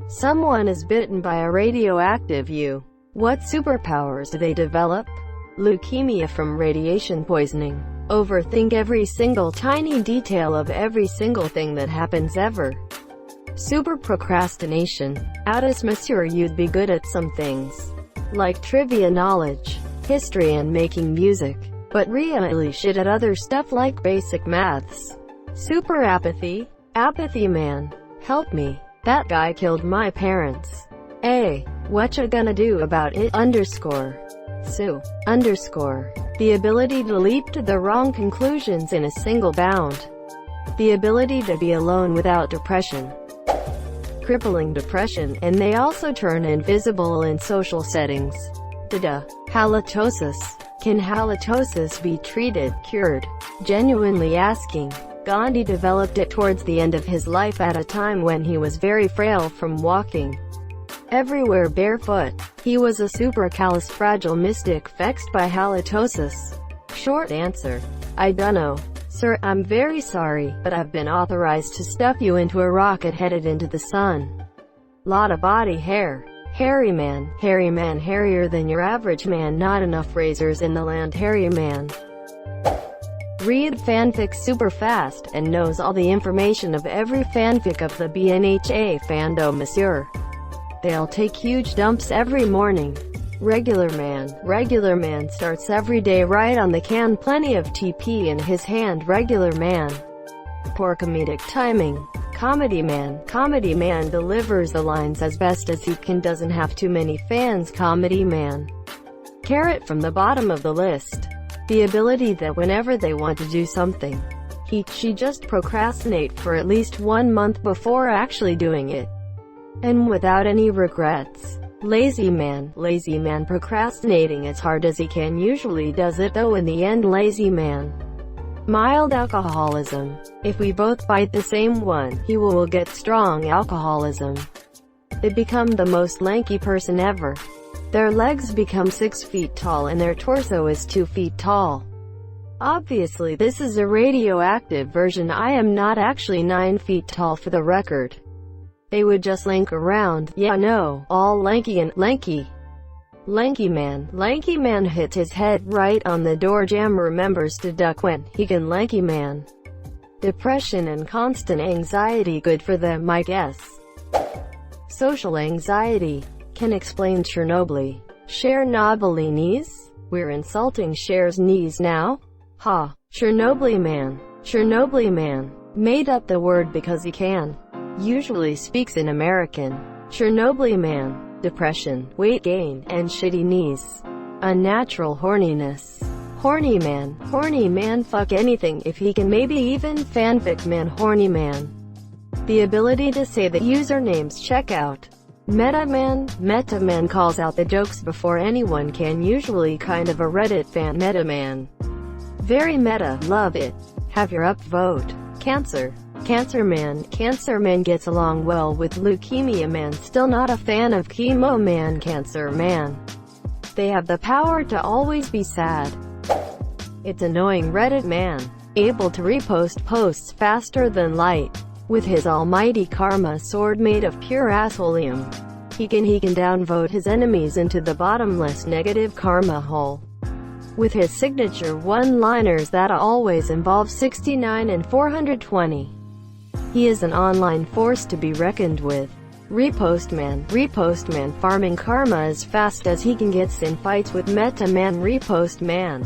Someone is bitten by a radioactive U. What superpowers do they develop? Leukemia from radiation poisoning. Overthink every single tiny detail of every single thing that happens ever. Super procrastination. Addis Monsieur, you'd be good at some things, like trivia knowledge, history and making music, but really shit at other stuff like basic maths. Super apathy. Apathy man. Help me. That guy killed my parents. What you gonna do about it? Sue. The ability to leap to the wrong conclusions in a single bound. The ability to be alone without depression. Crippling depression, and they also turn invisible in social settings. Halitosis. Can halitosis be treated, cured? Genuinely asking. Gandhi developed it towards the end of his life at a time when he was very frail from walking everywhere barefoot. He was a supercalifragile mystic vexed by halitosis. Short answer: I dunno. Sir, I'm very sorry, but I've been authorized to stuff you into a rocket headed into the sun. Lot of body hair. Hairy man, hairier than your average man, not enough razors in the land, hairy man. Read fanfic super fast, and knows all the information of every fanfic of the BNHA fandom, monsieur. They'll take huge dumps every morning. Regular man starts every day right on the can, plenty of TP in his hand. Regular man. Poor comedic timing. Comedy man delivers the lines as best as he can, doesn't have too many fans. Comedy man. Carrot from the bottom of the list. The ability that whenever they want to do something, she just procrastinate for at least 1 month before actually doing it, and without any regrets. Lazy man procrastinating as hard as he can, usually does it though in the end. Lazy man. Mild alcoholism. If we both bite the same one, he will get strong alcoholism. They become the most lanky person ever. Their legs become 6 feet tall and their torso is 2 feet tall. Obviously this is a radioactive version. I am not actually 9 feet tall, for the record. They would just lank around. Yeah, no, all lanky and lanky. Lanky man hits his head right on the door jamb, remembers to duck when he can. Lanky man. Depression and constant anxiety, good for them, I guess. Social anxiety. Can explain Chernobyl. Chernobyl. We're insulting Cher's knees now? Ha. Chernobyl man. Made up the word because he can. Usually speaks in American. Chernobyl man. Depression, weight gain, and shitty knees. Unnatural horniness. Horny man, fuck anything if he can, maybe even fanfic man. Horny man. The ability to say the username's checkout. Meta man calls out the jokes before anyone can, usually kind of a Reddit fan. Meta man. Very meta, love it. Have your upvote. Cancer man gets along well with leukemia man, still not a fan of chemo man. Cancer man. They have the power to always be sad. It's annoying. Reddit man. Able to repost posts faster than light. With his almighty karma sword made of pure assholeium, he can downvote his enemies into the bottomless negative karma hole. With his signature one-liners that always involve 69 and 420. He is an online force to be reckoned with. Repost man farming karma as fast as he can, gets in fights with meta man. Repost man.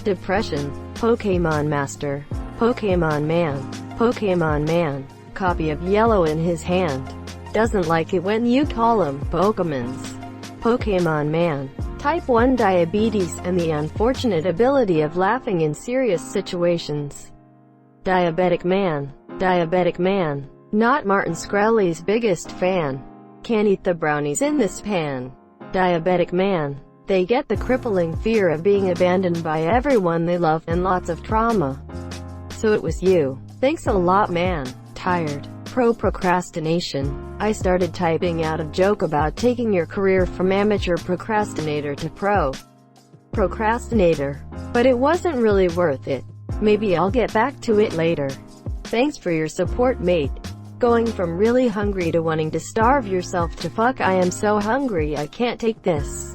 Depression. Pokemon master. Pokemon man. Copy of yellow in his hand. Doesn't like it when you call him Pokemons. Pokemon man. Type 1 diabetes and the unfortunate ability of laughing in serious situations. Diabetic man. Not Martin Shkreli's biggest fan. Can't eat the brownies in this pan. Diabetic man. They get the crippling fear of being abandoned by everyone they love, and lots of trauma. So it was you. Thanks a lot, man. Tired. Procrastination. I started typing out a joke about taking your career from amateur procrastinator to pro procrastinator, but it wasn't really worth it. Maybe I'll get back to it later. Thanks for your support, mate. Going from really hungry to wanting to starve yourself to fuck I am so hungry I can't take this.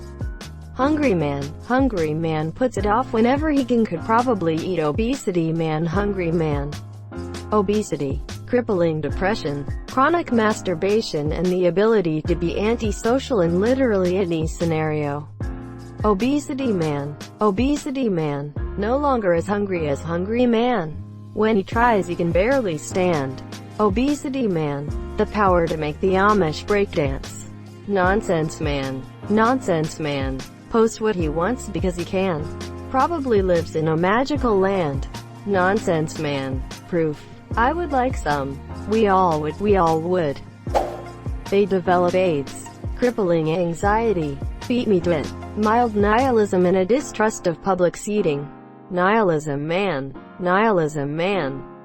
Hungry man puts it off whenever he can, could probably eat. Obesity man, hungry man. Obesity, crippling depression, chronic masturbation, and the ability to be antisocial in literally any scenario. Obesity man, no longer as hungry man. When he tries he can barely stand. Obesity man, the power to make the Amish breakdance. Nonsense man, posts what he wants because he can. Probably lives in a magical land. Nonsense man, proof. I would like some. We all would. They develop AIDS, crippling anxiety, beat me to it, mild nihilism and a distrust of public seating. Nihilism man,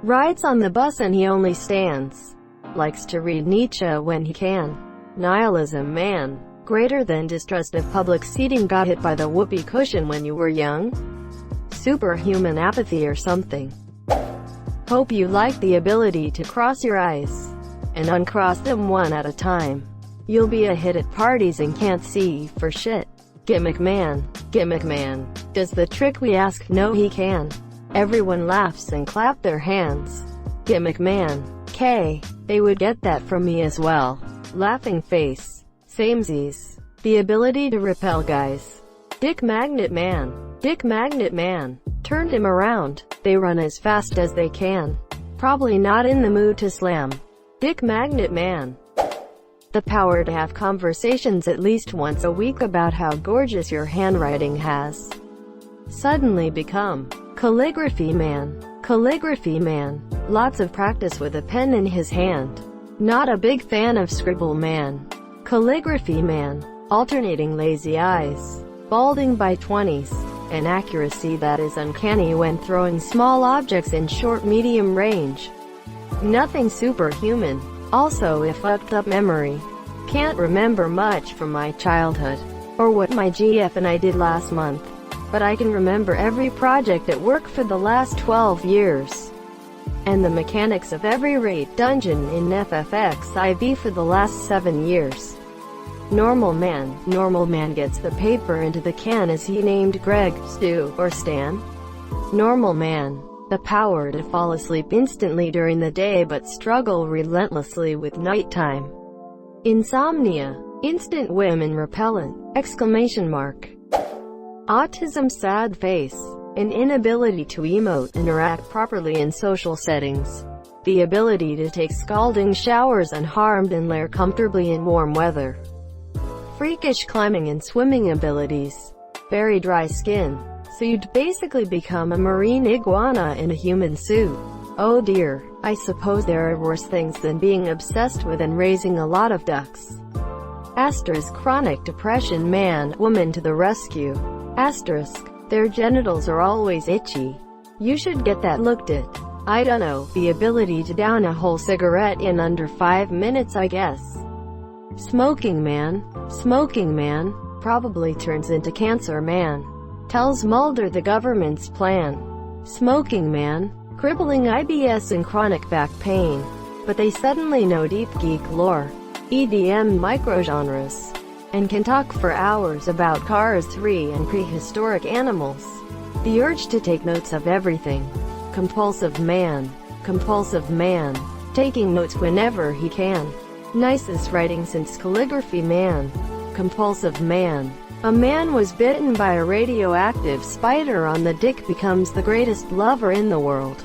rides on the bus and he only stands. Likes to read Nietzsche when he can. Nihilism man, greater than distrust of public seating. Got hit by the whoopee cushion when you were young? Superhuman apathy or something. Hope you like the ability to cross your eyes and uncross them one at a time. You'll be a hit at parties and can't see for shit. Gimmick man, does the trick we ask? No he can. Everyone laughs and clap their hands. Gimmick man, they would get that from me as well. Laughing face, samesies. The ability to repel guys. Dick magnet man, turned him around. They run as fast as they can. Probably not in the mood to slam. Dick magnet man. The power to have conversations at least once a week about how gorgeous your handwriting has suddenly become. Calligraphy man, lots of practice with a pen in his hand. Not a big fan of scribble man. Calligraphy man, alternating lazy eyes, balding by 20s, an accuracy that is uncanny when throwing small objects in short-medium range. Nothing superhuman. Also a fucked up memory. Can't remember much from my childhood, or what my GF and I did last month. But I can remember every project at work for the last 12 years. And the mechanics of every raid dungeon in FFXIV for the last 7 years. Normal man gets the paper into the can. Is he named Greg, Stu, or Stan? Normal man, the power to fall asleep instantly during the day but struggle relentlessly with nighttime. Insomnia, instant women repellent, exclamation mark. Autism sad face, an inability to emote, interact properly in social settings. The ability to take scalding showers unharmed and lair comfortably in warm weather. Freakish climbing and swimming abilities. Very dry skin, so you'd basically become a marine iguana in a human suit. Oh dear, I suppose there are worse things than being obsessed with and raising a lot of ducks. Asterisk chronic depression man, woman to the rescue. Asterisk, their genitals are always itchy. You should get that looked at. I don't know, the ability to down a whole cigarette in under 5 minutes I guess. Smoking man, probably turns into cancer man. Tells Mulder the government's plan. Smoking man, crippling IBS and chronic back pain. But they suddenly know deep geek lore, EDM microgenres, and can talk for hours about Cars 3 and prehistoric animals. The urge to take notes of everything. Compulsive man, taking notes whenever he can. Nicest writing since calligraphy man. Compulsive man. A man was bitten by a radioactive spider on the dick, becomes the greatest lover in the world.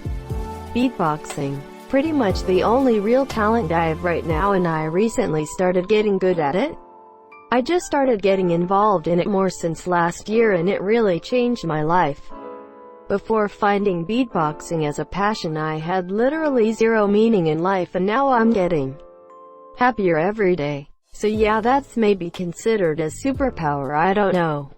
Beatboxing. Pretty much the only real talent I have right now, and I recently started getting good at it. I just started getting involved in it more since last year and it really changed my life. Before finding beatboxing as a passion I had literally zero meaning in life, and now I'm getting happier every day. So yeah, that's maybe considered a superpower, I don't know.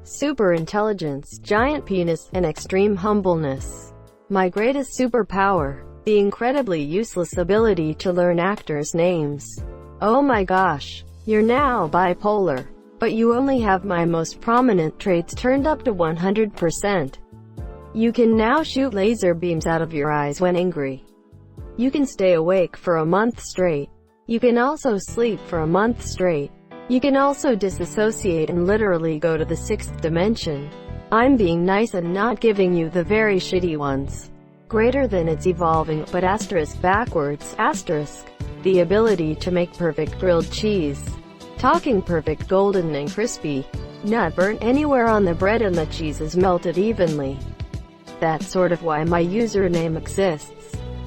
Super intelligence, giant penis, and extreme humbleness. My greatest superpower, the incredibly useless ability to learn actors' names. Oh my gosh, you're now bipolar. But you only have my most prominent traits turned up to 100%. You can now shoot laser beams out of your eyes when angry. You can stay awake for a month straight. You can also sleep for a month straight. You can also disassociate and literally go to the sixth dimension. I'm being nice and not giving you the very shitty ones. Greater than it's evolving, but asterisk backwards, asterisk. The ability to make perfect grilled cheese. Talking perfect golden and crispy. Not burnt anywhere on the bread and the cheese is melted evenly. That's sort of why my username exists.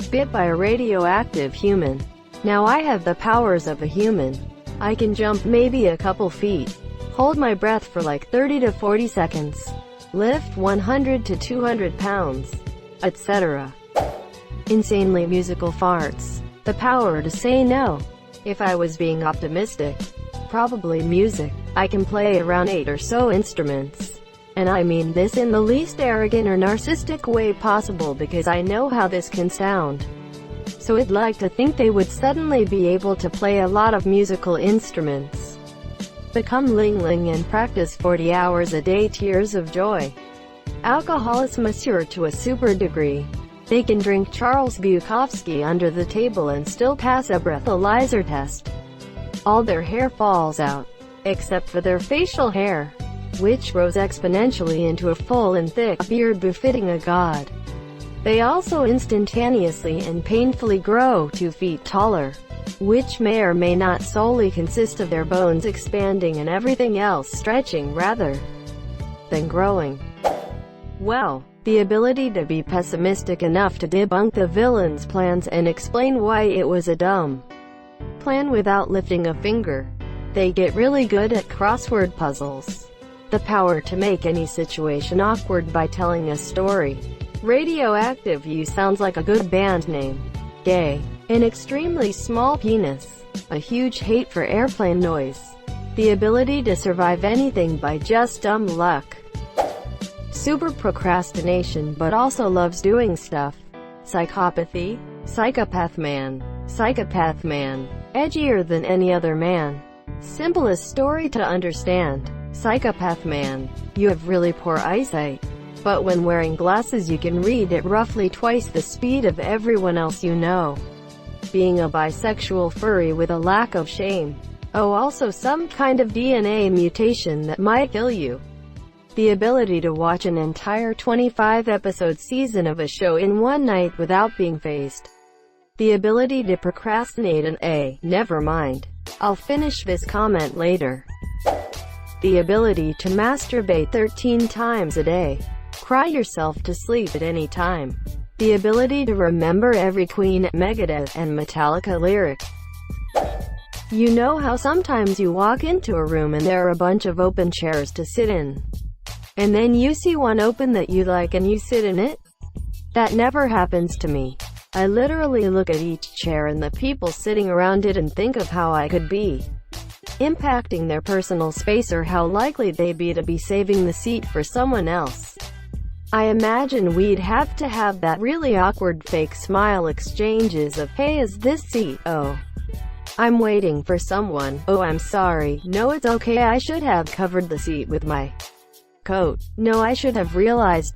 Bit by a radioactive human. Now I have the powers of a human. I can jump maybe a couple feet. Hold my breath for like 30 to 40 seconds. Lift 100 to 200 pounds. Etc. Insanely musical farts. The power to say no. If I was being optimistic, probably music. I can play around 8 or so instruments. And I mean this in the least arrogant or narcissistic way possible because I know how this can sound. So I'd like to think they would suddenly be able to play a lot of musical instruments. Become Ling and practice 40 hours a day. Tears of joy. Alcoholism mature to a super degree. They can drink Charles Bukowski under the table and still pass a breathalyzer test. All their hair falls out, except for their facial hair, which grows exponentially into a full and thick beard befitting a god. They also instantaneously and painfully grow 2 feet taller, which may or may not solely consist of their bones expanding and everything else stretching rather than growing. Well, the ability to be pessimistic enough to debunk the villain's plans and explain why it was a dumb plan without lifting a finger. They get really good at crossword puzzles. The power to make any situation awkward by telling a story. Radioactive You sounds like a good band name. Gay. An extremely small penis. A huge hate for airplane noise. The ability to survive anything by just dumb luck. Super procrastination but also loves doing stuff. Psychopathy. Psychopath man. Psychopath man. Edgier than any other man. Simplest story to understand. Psychopath man. You have really poor eyesight. But when wearing glasses you can read at roughly twice the speed of everyone else you know. Being a bisexual furry with a lack of shame. Oh, also some kind of DNA mutation that might kill you. The ability to watch an entire 25-episode season of a show in one night without being phased. The ability to procrastinate and never mind. I'll finish this comment later. The ability to masturbate 13 times a day. Cry yourself to sleep at any time. The ability to remember every Queen, Megadeth, and Metallica lyric. You know how sometimes you walk into a room and there are a bunch of open chairs to sit in. And then you see one open that you like and you sit in it? That never happens to me. I literally look at each chair and the people sitting around it and think of how I could be impacting their personal space or how likely they'd be to be saving the seat for someone else. I imagine we'd have to have that really awkward fake smile exchanges of, hey, is this seat? Oh, I'm waiting for someone. Oh, I'm sorry. No, it's okay. I should have covered the seat with my coat. No, I should have realized.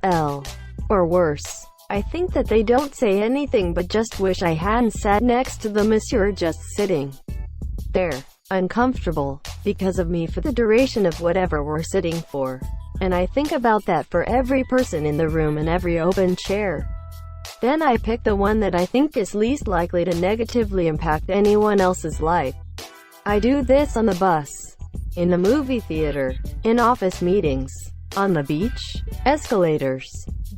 Or worse. I think that they don't say anything but just wish I hadn't sat next to the monsieur just sitting there, uncomfortable, because of me for the duration of whatever we're sitting for. And I think about that for every person in the room and every open chair. Then I pick the one that I think is least likely to negatively impact anyone else's life. I do this on the bus, in the movie theater, in office meetings, on the beach, escalators,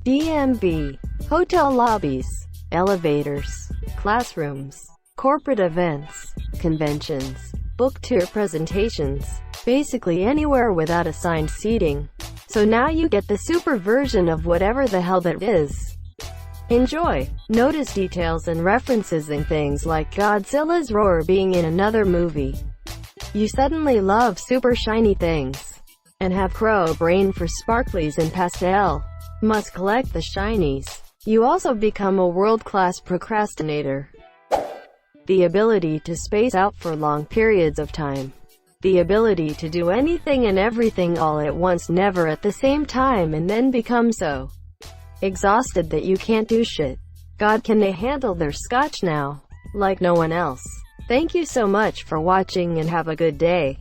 DMV, hotel lobbies, elevators, classrooms, corporate events, conventions, book tour presentations, basically anywhere without assigned seating. So now you get the super version of whatever the hell that is. Enjoy. Notice details and references in things like Godzilla's roar being in another movie. You suddenly love super shiny things. And have crow brain for sparklies and pastel. Must collect the shinies. You also become a world-class procrastinator. The ability to space out for long periods of time. The ability to do anything and everything all at once, never at the same time, and then become so exhausted that you can't do shit. God, can they handle their scotch now? Like no one else. Thank you so much for watching and have a good day.